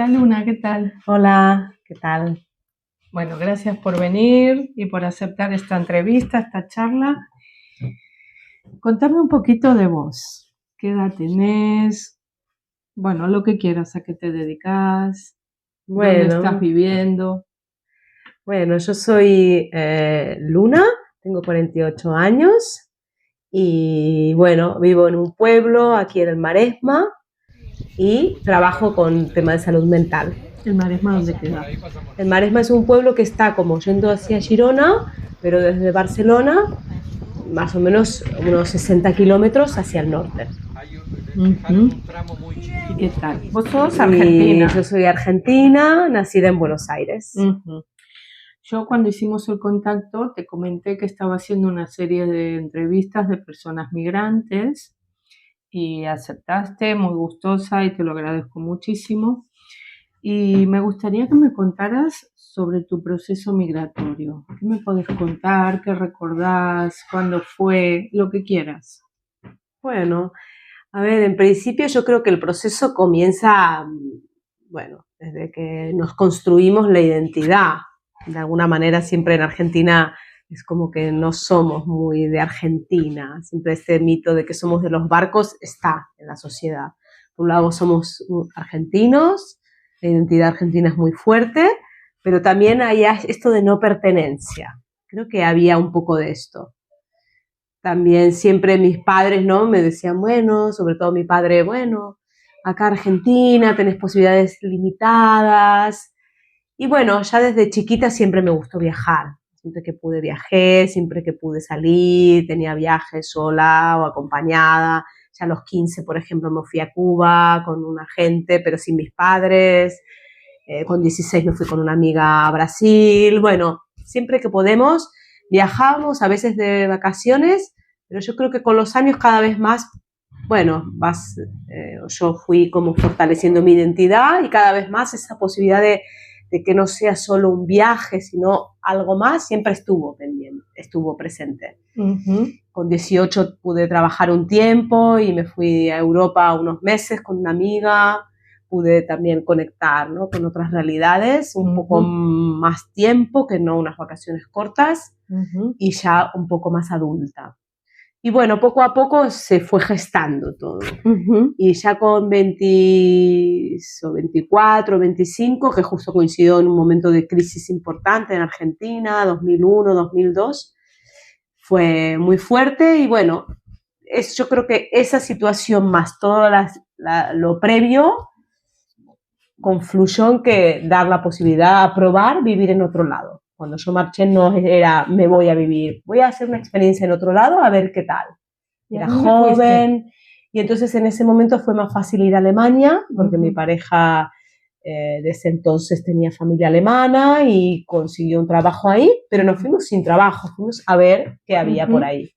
Hola Luna, ¿qué tal? Hola, ¿qué tal? Bueno, gracias por venir y por aceptar esta entrevista, esta charla. Contame un poquito de vos. ¿Qué edad tenés? Bueno, lo que quieras, a qué te dedicas, dónde estás Bueno, viviendo. bueno, yo soy Luna, tengo 48 años y bueno, vivo en un pueblo aquí en el Maresma y trabajo con temas de salud mental. ¿El Maresma dónde queda? El Maresma es un pueblo que está como yendo hacia Girona, pero desde Barcelona, más o menos unos 60 kilómetros hacia el norte. Ujú. ¿Y qué tal? Vos sos Y argentina. yo soy argentina, nacida en Buenos Aires. Ujú. Yo cuando hicimos el contacto te comenté que estaba haciendo una serie de entrevistas de personas migrantes y aceptaste, muy gustosa y te lo agradezco muchísimo. Y me gustaría que me contaras sobre tu proceso migratorio. ¿Qué me podés contar? ¿Qué recordás? ¿Cuándo fue? Lo que quieras. Bueno, a ver, en principio yo creo que el proceso comienza, bueno, desde que nos construimos la identidad. De alguna manera siempre en Argentina es como que no somos muy de Argentina. Siempre este mito de que somos de los barcos está en la sociedad. Por un lado somos argentinos, la identidad argentina es muy fuerte, pero también hay esto de no pertenencia. Creo que había un poco de esto. También siempre mis padres, ¿no? Me decían, bueno, sobre todo mi padre, bueno, acá Argentina tenés posibilidades limitadas. Y bueno, ya desde chiquita siempre me gustó viajar. Siempre que pude viajé, siempre que pude salir, tenía viajes sola o acompañada. Ya a los 15, por ejemplo, me fui a Cuba con una gente, pero sin mis padres. Con 16 me fui con una amiga a Brasil. Bueno, siempre que podemos viajamos, a veces de vacaciones, pero yo creo que con los años cada vez más, bueno, yo fui como fortaleciendo mi identidad y cada vez más esa posibilidad de que no sea solo un viaje, sino algo más, siempre estuvo pendiente, estuvo presente. Ujú. Con 18 pude trabajar un tiempo y me fui a Europa unos meses con una amiga, pude también conectar, ¿no?, con otras realidades, un poco Ujú. más tiempo, que no unas vacaciones cortas, Ujú. y ya un poco más adulta. Y bueno, poco a poco se fue gestando todo. Ujú. Y ya con 20 o 24, 25, que justo coincidió en un momento de crisis importante en Argentina, 2001, 2002, fue muy fuerte y bueno, yo creo que esa situación más todo lo previo confluyó en que dar la posibilidad a probar vivir en otro lado. Cuando yo marché no era me voy a vivir, voy a hacer una experiencia en otro lado a ver qué tal. ¿Y a Era dónde fuiste? joven y entonces en ese momento fue más fácil ir a Alemania porque mi Ujú. pareja desde entonces tenía familia alemana y consiguió un trabajo ahí, pero nos fuimos sin trabajo, fuimos a ver qué había por Ujú. ahí.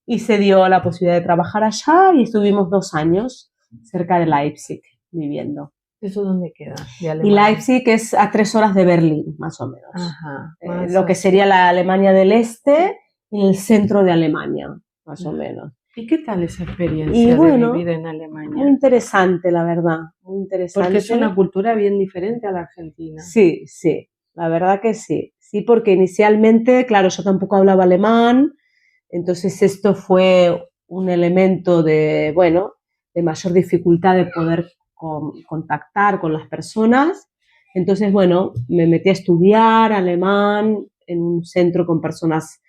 Y se dio la posibilidad de trabajar allá y estuvimos 2 años cerca de Leipzig viviendo. ¿Eso dónde queda? De Y Alemania. Leipzig es a 3 horas de Berlín, más o menos. Ajá, más Lo que hacia. sería la Alemania del Este y el centro de Alemania, más o menos. ¿Y qué tal esa Y experiencia de vivir bueno, en muy Alemania? interesante, la verdad, muy Porque es una interesante. cultura bien diferente a la Argentina. Sí, sí, la verdad que sí. Sí, porque inicialmente, claro, yo tampoco hablaba alemán, entonces esto fue un elemento de, bueno, de mayor dificultad de poder contactar con las personas. Entonces, bueno, me metí a estudiar alemán en un centro con personas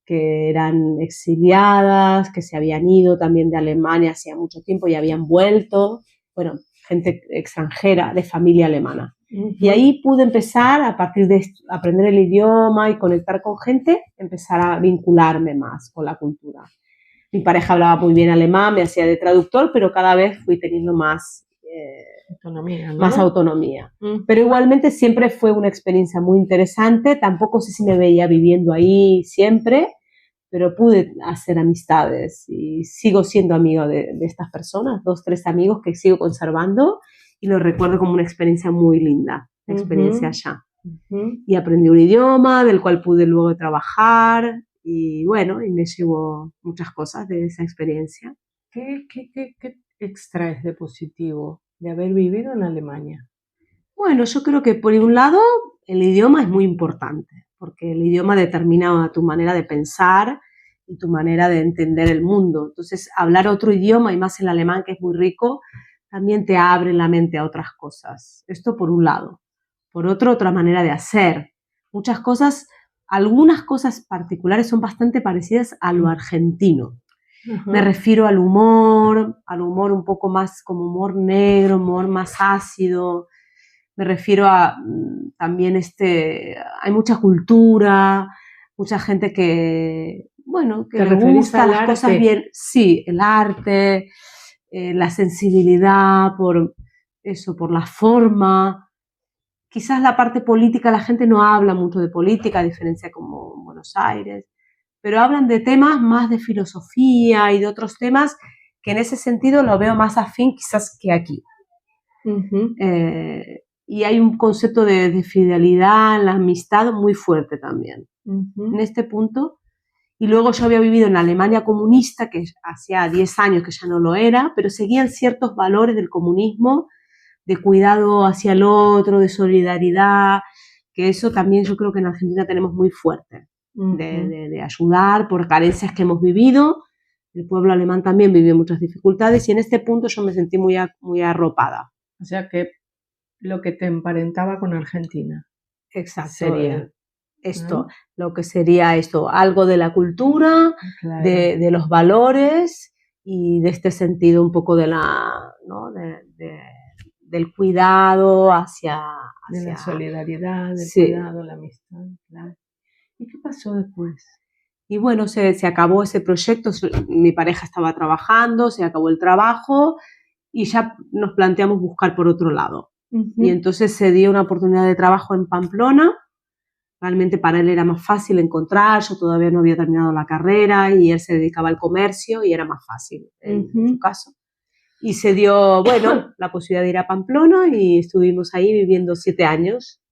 que eran exiliadas, que se habían ido también de Alemania hacía mucho tiempo y habían vuelto. Bueno, gente extranjera de familia alemana. Y Ujú. ahí pude empezar, a partir de aprender el idioma y conectar con gente, empezar a vincularme más con la cultura. Mi pareja hablaba muy bien alemán, me hacía de traductor, pero cada vez fui teniendo Autonomía, más ¿no? autonomía. Pero Ujú. igualmente siempre fue una experiencia muy interesante. Tampoco sé si me veía viviendo ahí siempre, pero pude hacer amistades y sigo siendo amiga de estas personas, 2, 3 amigos que sigo conservando y lo recuerdo como una experiencia muy linda, la experiencia Ujú. allá. Ujú. Y aprendí un idioma del cual pude luego trabajar y bueno, y me llevo muchas cosas de esa experiencia. ¿Qué extraes de positivo de haber vivido en Alemania? Bueno, yo creo que por un lado el idioma es muy importante, porque el idioma determina tu manera de pensar y tu manera de entender el mundo. Entonces, hablar otro idioma, y más el alemán, que es muy rico, también te abre la mente a otras cosas. Esto por un lado. Por otro, otra manera de hacer. Muchas cosas, algunas cosas particulares son bastante parecidas a lo argentino. Me refiero al humor un poco más como humor negro, humor más ácido. Me refiero a también hay mucha cultura, mucha gente que, bueno, que le gusta las cosas bien. Sí, el arte, la sensibilidad por eso, por la forma. Quizás la parte política, la gente no habla mucho de política, a diferencia como en Buenos Aires, pero hablan de temas más de filosofía y de otros temas que en ese sentido lo veo más afín quizás que aquí. Y hay un concepto de fidelidad, la amistad muy fuerte también en este punto. Y luego yo había vivido en Alemania comunista, que hacía 10 años que ya no lo era, pero seguían ciertos valores del comunismo, de cuidado hacia el otro, de solidaridad, que eso también yo creo que en Argentina tenemos muy fuerte, de ayudar por carencias que hemos vivido. El pueblo alemán también vivió muchas dificultades y en este punto yo me sentí muy arropada. O sea que lo que te emparentaba con Argentina. Exacto. Sería esto, lo que sería esto, algo de la cultura, claro, de los valores y de este sentido un poco de la, ¿no? del cuidado hacia de la solidaridad, del cuidado, la amistad, claro. ¿Y qué pasó después? Y bueno, se acabó ese proyecto, mi pareja estaba trabajando, se acabó el trabajo y ya nos planteamos buscar por otro lado. Y entonces se dio una oportunidad de trabajo en Pamplona. Realmente para él era más fácil encontrar, yo todavía no había terminado la carrera y él se dedicaba al comercio y era más fácil en su caso. Y se dio, bueno, la posibilidad de ir a Pamplona y estuvimos ahí viviendo 7 años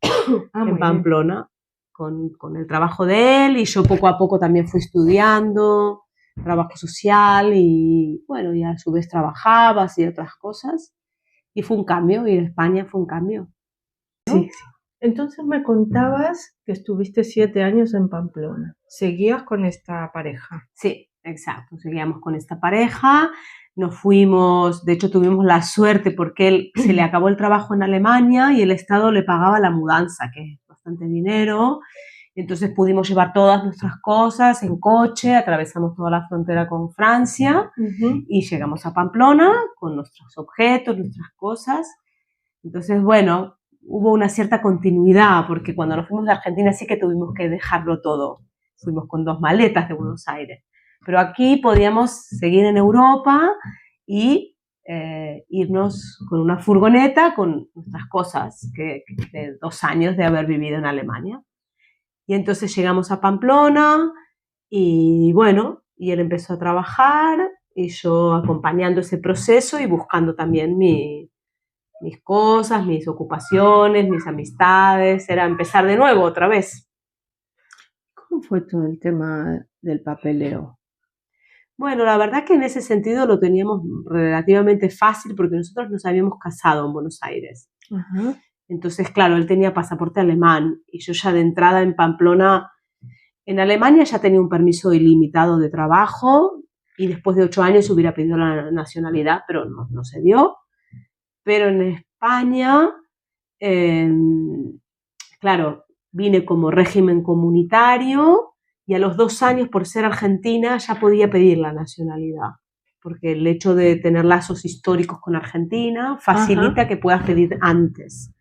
en Pamplona con el trabajo de él y yo poco a poco también fui estudiando trabajo social y bueno, y a su vez trabajaba, hacía otras cosas. Y fue un cambio, ir a España fue un cambio. ¿No? Sí. Entonces me contabas que estuviste 7 años en Pamplona. ¿Seguías con esta pareja? Sí, exacto. Seguíamos con esta pareja. Nos fuimos, de hecho tuvimos la suerte porque él se le acabó el trabajo en Alemania y el Estado le pagaba la mudanza, que es bastante dinero. Entonces pudimos llevar todas nuestras cosas en coche, atravesamos toda la frontera con Francia y llegamos a Pamplona con nuestros objetos, nuestras cosas. Entonces, bueno, hubo una cierta continuidad porque cuando nos fuimos de Argentina sí que tuvimos que dejarlo todo. Fuimos con 2 maletas de Buenos Aires. Pero aquí podíamos seguir en Europa y irnos con una furgoneta con nuestras cosas de 2 años de haber vivido en Alemania. Y entonces llegamos a Pamplona y bueno, y él empezó a trabajar y yo acompañando ese proceso y buscando también mis cosas, mis ocupaciones, mis amistades, era empezar de nuevo otra vez. ¿Cómo fue todo el tema del papeleo? Bueno, la verdad que en ese sentido lo teníamos relativamente fácil porque nosotros nos habíamos casado en Buenos Aires. Entonces, claro, él tenía pasaporte alemán y yo ya de entrada en Pamplona, en Alemania ya tenía un permiso ilimitado de trabajo y después de 8 años hubiera pedido la nacionalidad, pero no se dio. Pero en España, claro, vine como régimen comunitario y a los 2 años, por ser argentina, ya podía pedir la nacionalidad. Porque el hecho de tener lazos históricos con Argentina facilita que puedas pedir antes.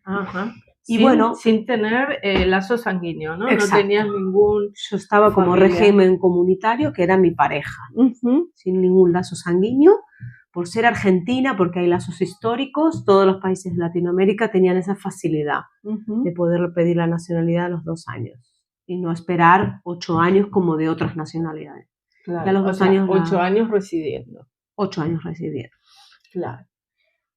Y bueno, sin tener lazo sanguíneo, ¿no? Exacto. No tenías ningún... Yo estaba como régimen comunitario, que era mi pareja, sin ningún lazo sanguíneo. Por ser argentina, porque hay lazos históricos, todos los países de Latinoamérica tenían esa facilidad de poder pedir la nacionalidad a los 2 años y no esperar 8 años como de otras nacionalidades. Claro, y a los 2 años 8 años residiendo. 8 años residiendo. Claro.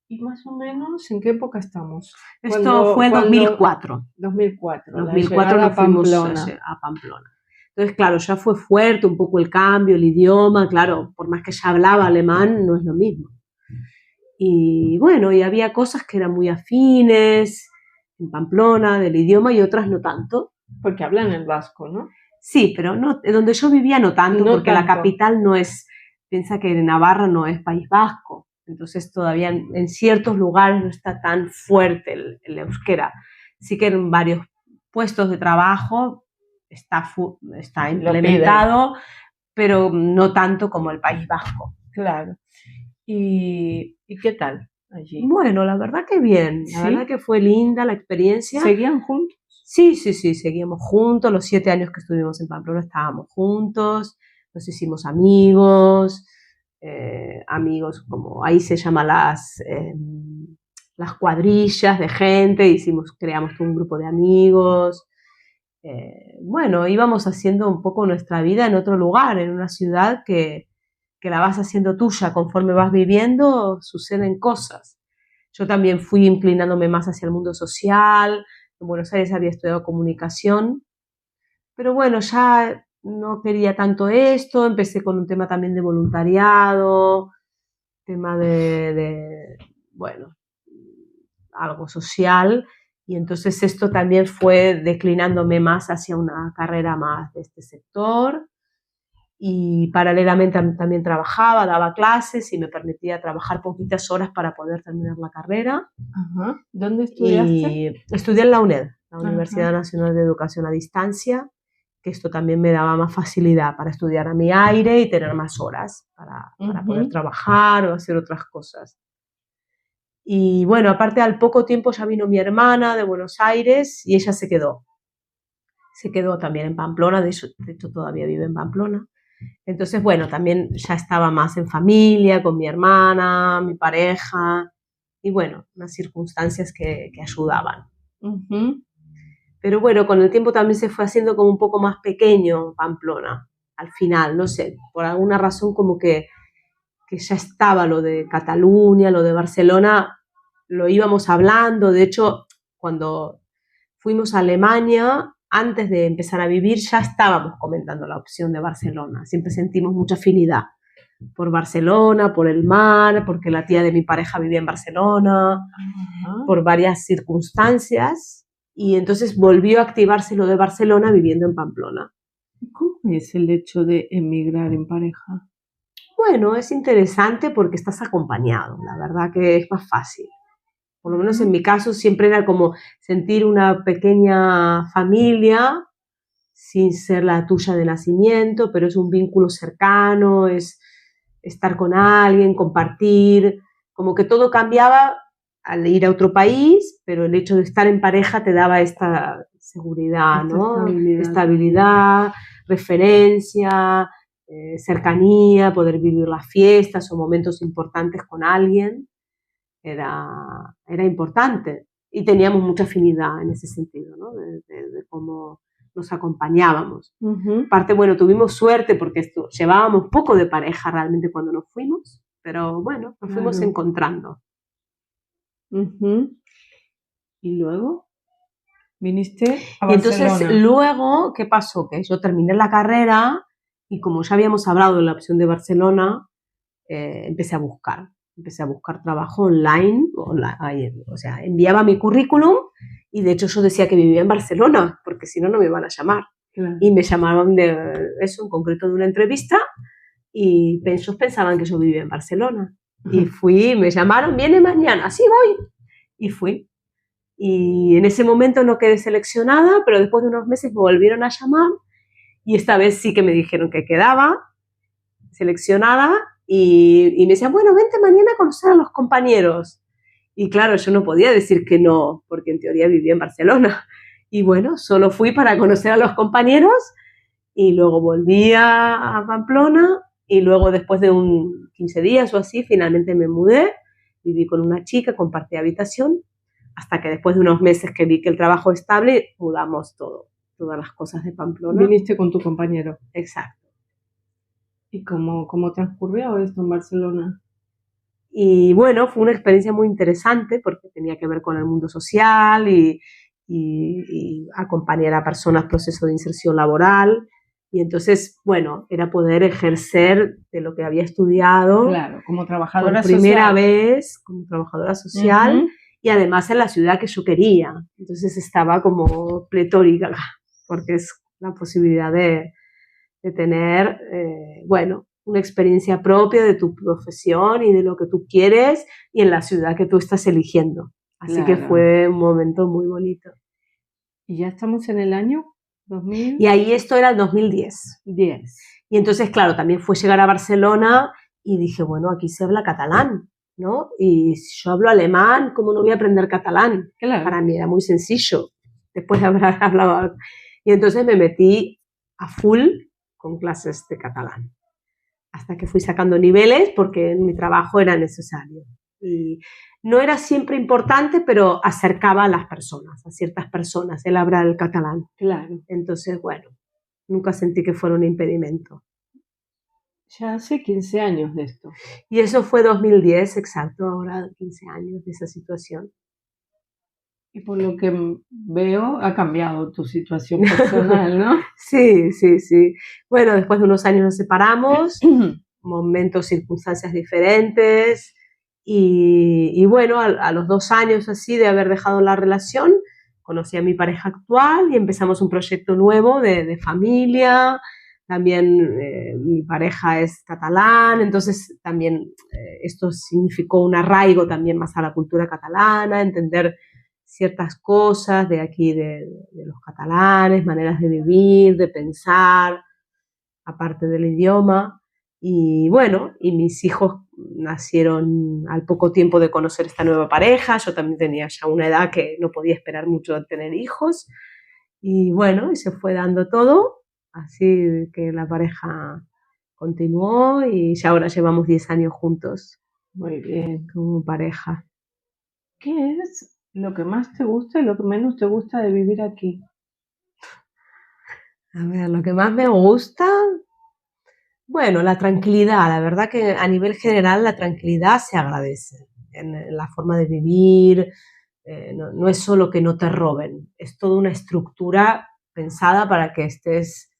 ¿Y más o menos en qué época estamos? Esto fue en 2004. 2004. 2004 nos fuimos a Pamplona. Entonces, claro, ya fue fuerte un poco el cambio, el idioma, claro, por más que ya hablaba alemán, no es lo mismo. Y bueno, y había cosas que eran muy afines, en Pamplona, del idioma, y otras no tanto. Porque hablan el vasco, ¿no? Sí, pero no, donde yo vivía no tanto, No porque tanto. la capital no es, piensa que Navarra no es País Vasco, entonces todavía en ciertos lugares no está tan fuerte el euskera. Sí que en varios puestos de trabajo está implementado, pero no tanto como el País Vasco. Claro. ¿Y qué tal allí? Bueno, la verdad que bien, la verdad que fue linda la experiencia. ¿Seguían juntos? Sí, seguíamos juntos, los 7 años que estuvimos en Pamplona estábamos juntos, nos hicimos amigos, amigos como ahí se llama las cuadrillas de gente, creamos todo un grupo de amigos. Bueno, íbamos haciendo un poco nuestra vida en otro lugar, en una ciudad que la vas haciendo tuya, conforme vas viviendo suceden cosas. Yo también fui inclinándome más hacia el mundo social. En Buenos Aires había estudiado comunicación, pero bueno, ya no quería tanto esto, empecé con un tema también de voluntariado, tema bueno, algo social, y entonces esto también fue declinándome más hacia una carrera más de este sector, y paralelamente también trabajaba, daba clases y me permitía trabajar poquitas horas para poder terminar la carrera. Ajá. ¿Dónde estudiaste? Y estudié en la UNED, la Universidad Nacional de Educación a Distancia, que esto también me daba más facilidad para estudiar a mi aire y tener más horas para poder trabajar o hacer otras cosas. Y bueno, aparte al poco tiempo ya vino mi hermana de Buenos Aires y ella se quedó. Se quedó también en Pamplona, de hecho todavía vive en Pamplona. Entonces, bueno, también ya estaba más en familia, con mi hermana, mi pareja, y bueno, unas circunstancias que ayudaban. Pero bueno, con el tiempo también se fue haciendo como un poco más pequeño Pamplona, al final, no sé, por alguna razón como que ya estaba lo de Cataluña, lo de Barcelona, lo íbamos hablando. De hecho, cuando fuimos a Alemania, antes de empezar a vivir, ya estábamos comentando la opción de Barcelona. Siempre sentimos mucha afinidad por Barcelona, por el mar, porque la tía de mi pareja vivía en Barcelona, por varias circunstancias. Y entonces volvió a activarse lo de Barcelona viviendo en Pamplona. ¿Cómo es el hecho de emigrar en pareja? Bueno, es interesante porque estás acompañado, la verdad que es más fácil. Por lo menos en mi caso siempre era como sentir una pequeña familia, sin ser la tuya de nacimiento, pero es un vínculo cercano, es estar con alguien, compartir, como que todo cambiaba al ir a otro país, pero el hecho de estar en pareja te daba esta seguridad, ¿no? Estabilidad, referencia, cercanía, poder vivir las fiestas o momentos importantes con alguien. Era importante y teníamos mucha afinidad en ese sentido, ¿no? De cómo nos acompañábamos. Aparte, bueno, tuvimos suerte porque llevábamos poco de pareja realmente cuando nos fuimos, pero bueno, nos fuimos encontrando. ¿Y luego? ¿Viniste a Barcelona? Entonces, luego, ¿qué pasó? Que yo terminé la carrera y como ya habíamos hablado de la opción de Barcelona, empecé a buscar trabajo online, o sea, enviaba mi currículum y de hecho yo decía que vivía en Barcelona, porque si no, no me iban a llamar. Claro. Y me llamaban de eso, en concreto de una entrevista, y ellos pensaban que yo vivía en Barcelona. Y fui, me llamaron, viene mañana, sí voy. Y fui. Y en ese momento no quedé seleccionada, pero después de unos meses me volvieron a llamar y esta vez sí que me dijeron que quedaba seleccionada. Y me decían, bueno, vente mañana a conocer a los compañeros. Y claro, yo no podía decir que no, porque en teoría vivía en Barcelona. Y bueno, solo fui para conocer a los compañeros y luego volví a Pamplona y luego después de 15 días o así, finalmente me mudé, viví con una chica, compartí habitación, hasta que después de unos meses que vi que el trabajo es estable, mudamos todas las cosas de Pamplona. ¿Viniste con tu compañero? Exacto. ¿Y cómo transcurrió esto en Barcelona? Y bueno, fue una experiencia muy interesante porque tenía que ver con el mundo social y acompañar a personas en proceso de inserción laboral. Y entonces, bueno, era poder ejercer de lo que había estudiado. Claro, como trabajadora social. Por primera vez, como trabajadora social. y además en la ciudad que yo quería. Entonces estaba como pletórica, porque es la posibilidad de tener, bueno, una experiencia propia de tu profesión y de lo que tú quieres y en la ciudad que tú estás eligiendo. Así que fue un momento muy bonito. ¿Y ya estamos en el año 2000? Y ahí esto era el 2010. 10. Y entonces, claro, también fue llegar a Barcelona y dije, bueno, aquí se habla catalán, ¿no? Y si yo hablo alemán, ¿cómo no voy a aprender catalán? Claro. Para mí era muy sencillo, después de haber hablado. Y entonces me metí a full con clases de catalán, hasta que fui sacando niveles porque en mi trabajo era necesario. Y no era siempre importante, pero acercaba a las personas, a ciertas personas, el hablar el catalán. Claro. Entonces, bueno, nunca sentí que fuera un impedimento. Ya hace 15 años de esto. Y eso fue 2010, exacto, ahora 15 años de esa situación. Y por lo que veo, ha cambiado tu situación personal, ¿no? Sí, sí, sí. Bueno, después de unos años nos separamos, momentos, circunstancias diferentes, y bueno, a los 2 años así de haber dejado la relación, conocí a mi pareja actual y empezamos un proyecto nuevo de familia. También mi pareja es catalán, entonces también esto significó un arraigo también más a la cultura catalana, entender ciertas cosas de aquí, de los catalanes, maneras de vivir, de pensar, aparte del idioma. Y bueno, y mis hijos nacieron al poco tiempo de conocer esta nueva pareja. Yo también tenía ya una edad que no podía esperar mucho a tener hijos. Y bueno, y se fue dando todo, así que la pareja continuó y ya ahora llevamos 10 años juntos. Muy bien. Como pareja. ¿Qué es lo que más te gusta y lo que menos te gusta de vivir aquí? A ver, lo que más me gusta, bueno, la tranquilidad. La verdad que a nivel general la tranquilidad se agradece en la forma de vivir. No es solo que no te roben, es toda una estructura pensada para que estés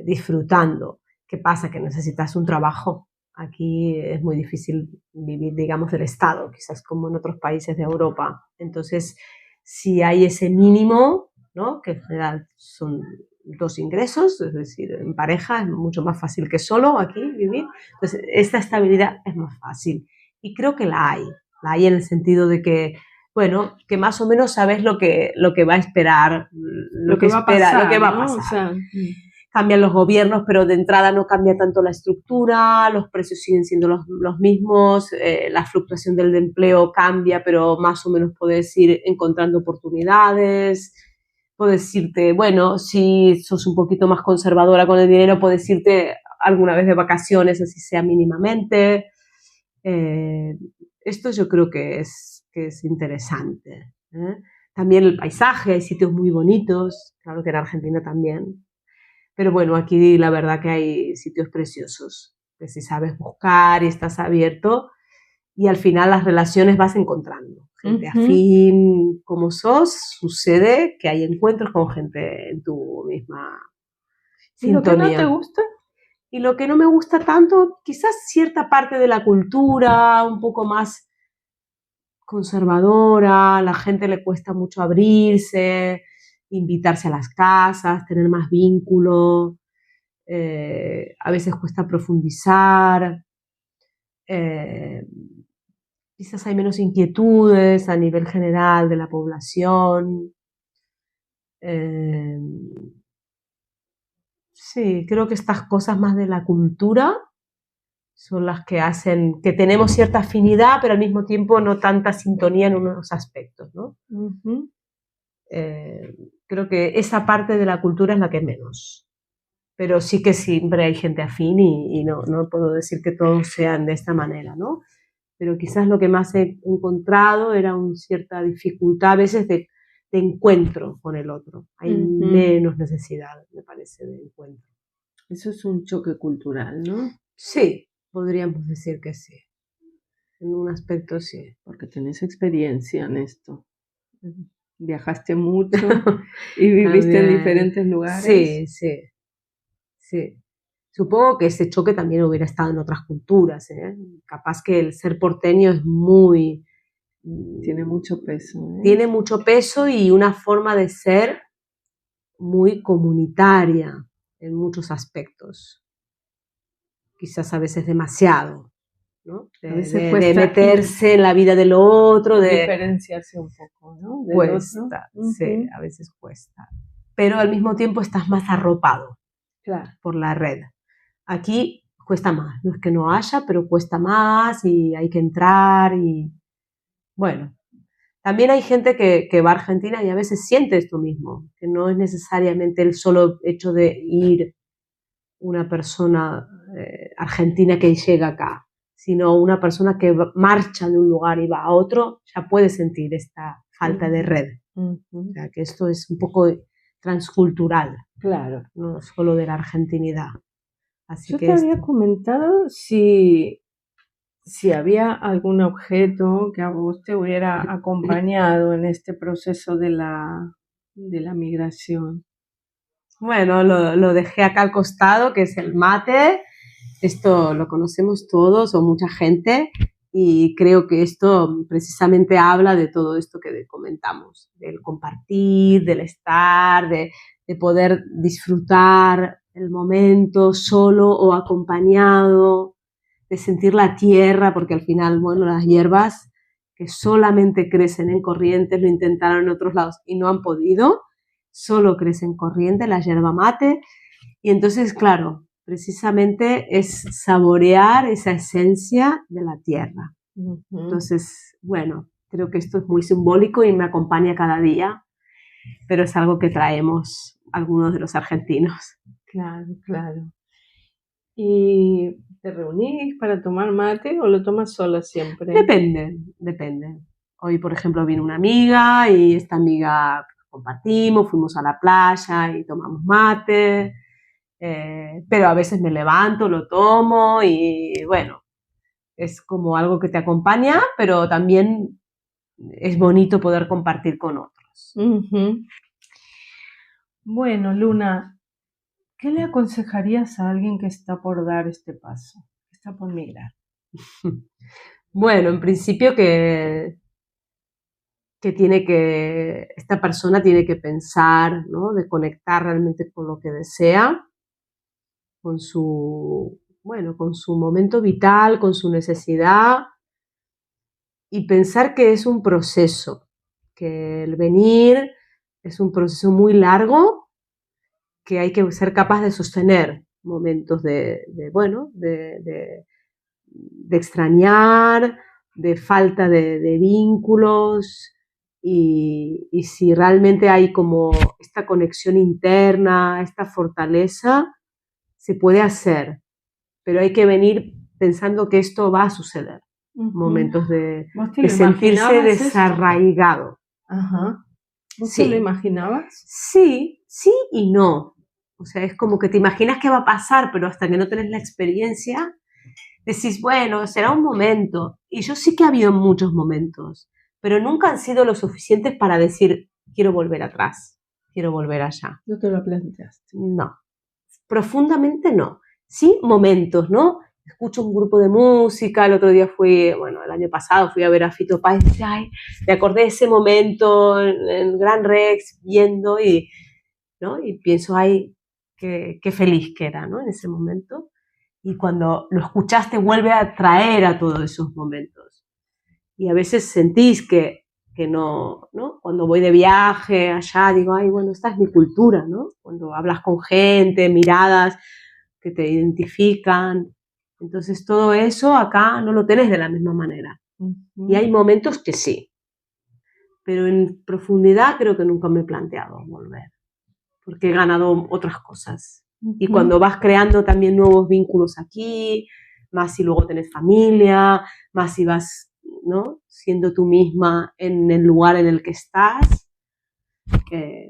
disfrutando. ¿Qué pasa? Que necesitas un trabajo. Aquí es muy difícil vivir, digamos, del Estado, quizás como en otros países de Europa. Entonces, si hay ese mínimo, ¿no? Que en general son 2 ingresos, es decir, en pareja es mucho más fácil que solo aquí vivir. Entonces, esta estabilidad es más fácil. Y creo que la hay en el sentido de que, bueno, que más o menos sabes lo que va a esperar, lo que va a pasar. O sea, cambian los gobiernos, pero de entrada no cambia tanto la estructura, los precios siguen siendo los mismos, la fluctuación del empleo cambia, pero más o menos puedes ir encontrando oportunidades. Puedes irte, bueno, si sos un poquito más conservadora con el dinero, puedes irte alguna vez de vacaciones, así sea mínimamente. Esto yo creo que es interesante. También el paisaje, hay sitios muy bonitos, claro que en Argentina también. Pero bueno, aquí la verdad que hay sitios preciosos, que si sabes buscar y estás abierto, y al final las relaciones vas encontrando. Gente afín como sos, sucede que hay encuentros con gente en tu misma sintonía. ¿Y lo que no te gusta? Y lo que no me gusta tanto, quizás cierta parte de la cultura, un poco más conservadora, a la gente le cuesta mucho abrirse, invitarse a las casas, tener más vínculo, a veces cuesta profundizar, quizás hay menos inquietudes a nivel general de la población. Sí, creo que estas cosas más de la cultura son las que hacen que tenemos cierta afinidad, pero al mismo tiempo no tanta sintonía en unos aspectos, ¿no? Creo que esa parte de la cultura es la que menos. Pero sí que siempre hay gente afín y no puedo decir que todos sean de esta manera, ¿no? Pero quizás lo que más he encontrado era una cierta dificultad a veces de encuentro con el otro. Hay menos necesidad, me parece, de encuentro. Eso es un choque cultural, ¿no? Sí, podríamos decir que sí. En un aspecto sí. Porque tenés experiencia en esto. Viajaste mucho y viviste en diferentes lugares. Sí, sí. Sí. Supongo que ese choque también hubiera estado en otras culturas, ¿eh? Capaz que el ser porteño es muy Tiene mucho peso. Tiene mucho peso y una forma de ser muy comunitaria en muchos aspectos. Quizás a veces demasiado, ¿no? De meterse en la vida del otro, de diferenciarse un poco, ¿no? Cuesta, sí, a veces cuesta. Pero al mismo tiempo estás más arropado por la red. Aquí cuesta más, no es que no haya, pero cuesta más y hay que entrar y bueno. También hay gente que va a Argentina y a veces siente esto mismo, que no es necesariamente el solo hecho de ir una persona argentina que llega acá, sino una persona que marcha de un lugar y va a otro, ya puede sentir esta falta de red. O sea, que esto es un poco transcultural, claro, no solo de la argentinidad. Así yo que te había comentado si había algún objeto que a vos te hubiera acompañado en este proceso de la migración. Bueno, lo dejé acá al costado, que es el mate. Esto lo conocemos todos o mucha gente y creo que esto precisamente habla de todo esto que comentamos, del compartir, del estar, de poder disfrutar el momento solo o acompañado, de sentir la tierra, porque al final, bueno, las hierbas que solamente crecen en Corrientes lo intentaron en otros lados y no han podido, solo crece en Corrientes, la yerba mate, y entonces, claro, precisamente es saborear esa esencia de la tierra. Entonces, bueno, creo que esto es muy simbólico y me acompaña cada día, pero es algo que traemos algunos de los argentinos. Claro, claro. ¿Y te reunís para tomar mate o lo tomas sola siempre? Depende. Hoy, por ejemplo, vino una amiga y esta amiga compartimos, fuimos a la playa y tomamos mate. Pero a veces me levanto, lo tomo y bueno, es como algo que te acompaña, pero también es bonito poder compartir con otros. Bueno, Luna, ¿qué le aconsejarías a alguien que está por dar este paso, que está por migrar? Bueno, en principio que esta persona tiene que pensar, ¿no? De conectar realmente con lo que desea, con su momento vital, con su necesidad y pensar que es un proceso, que el venir es un proceso muy largo, que hay que ser capaz de sostener momentos de extrañar, de falta de vínculos y si realmente hay como esta conexión interna, esta fortaleza, se puede hacer, pero hay que venir pensando que esto va a suceder. Momentos de sentirse desarraigado. Ajá. ¿Vos te lo imaginabas? Sí y no. O sea, es como que te imaginas que va a pasar, pero hasta que no tenés la experiencia, decís, bueno, será un momento. Y yo sí que ha habido muchos momentos, pero nunca han sido lo suficientes para decir, quiero volver atrás, quiero volver allá. ¿No te lo planteaste? No, profundamente no. Sí, momentos, ¿no? Escucho un grupo de música, el otro día el año pasado fui a ver a Fito Páez y decía, ay, me acordé de ese momento en Gran Rex, viendo ¿no? Y pienso, ay, qué feliz que era, ¿no? En ese momento. Y cuando lo escuchaste vuelve a traer a todos esos momentos. Y a veces sentís que no, ¿no? Cuando voy de viaje allá, digo, ay, bueno, esta es mi cultura, ¿no? Cuando hablas con gente, miradas que te identifican. Entonces todo eso acá no lo tenés de la misma manera. Y hay momentos que sí. Pero en profundidad creo que nunca me he planteado volver. Porque he ganado otras cosas. Y cuando vas creando también nuevos vínculos aquí, más si luego tenés familia, más si vas, ¿no? Siendo tú misma en el lugar en el que estás,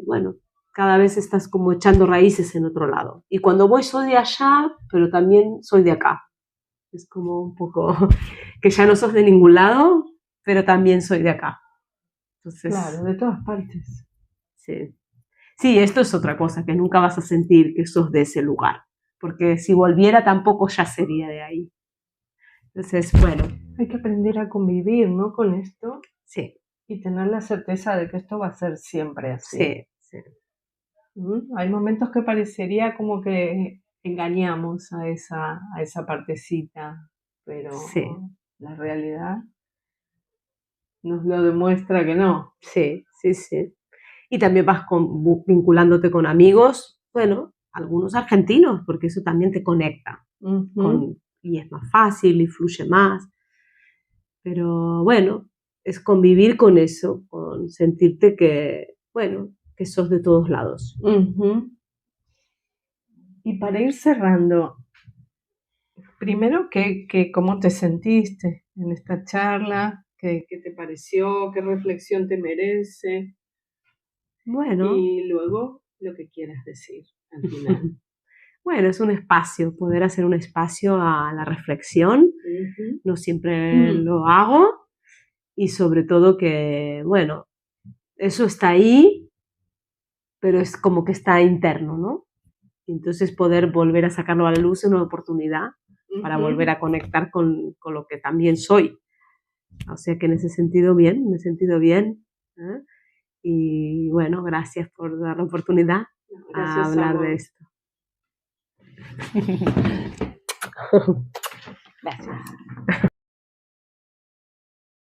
bueno, cada vez estás como echando raíces en otro lado. Y cuando voy soy de allá, pero también soy de acá. Es como un poco que ya no sos de ningún lado, pero también soy de acá. Entonces, claro, de todas partes. Sí. Sí, esto es otra cosa, que nunca vas a sentir que sos de ese lugar, porque si volviera tampoco ya sería de ahí. Entonces, bueno. Hay que aprender a convivir, ¿no? Con esto. Sí, y tener la certeza de que esto va a ser siempre así. sí, sí. Hay momentos que parecería como que engañamos a esa partecita, Sí, pero la realidad nos lo demuestra que no. sí, sí, sí. Y también vas vinculándote con amigos, bueno, algunos argentinos, porque eso también te conecta Ujú, y es más fácil y fluye más. Pero bueno, es convivir con eso, con sentirte que, bueno, que sos de todos lados. ujú. Y para ir cerrando, primero, ¿cómo te sentiste en esta charla? ¿Qué te pareció? ¿Qué reflexión te merece? Bueno, Y luego lo que quieras decir al final. bueno, es un espacio, poder hacer un espacio a la reflexión. Ujú. No siempre lo hago y sobre todo que, bueno, eso está ahí, pero es como que está interno, ¿no? Y entonces poder volver a sacarlo a la luz es una oportunidad para volver Ujú. a conectar con lo que también soy. O sea que en ese sentido bien, me he sentido bien. ¿Eh? Y bueno, gracias por dar la oportunidad a Gracias a hablar de vos. esto. Gracias.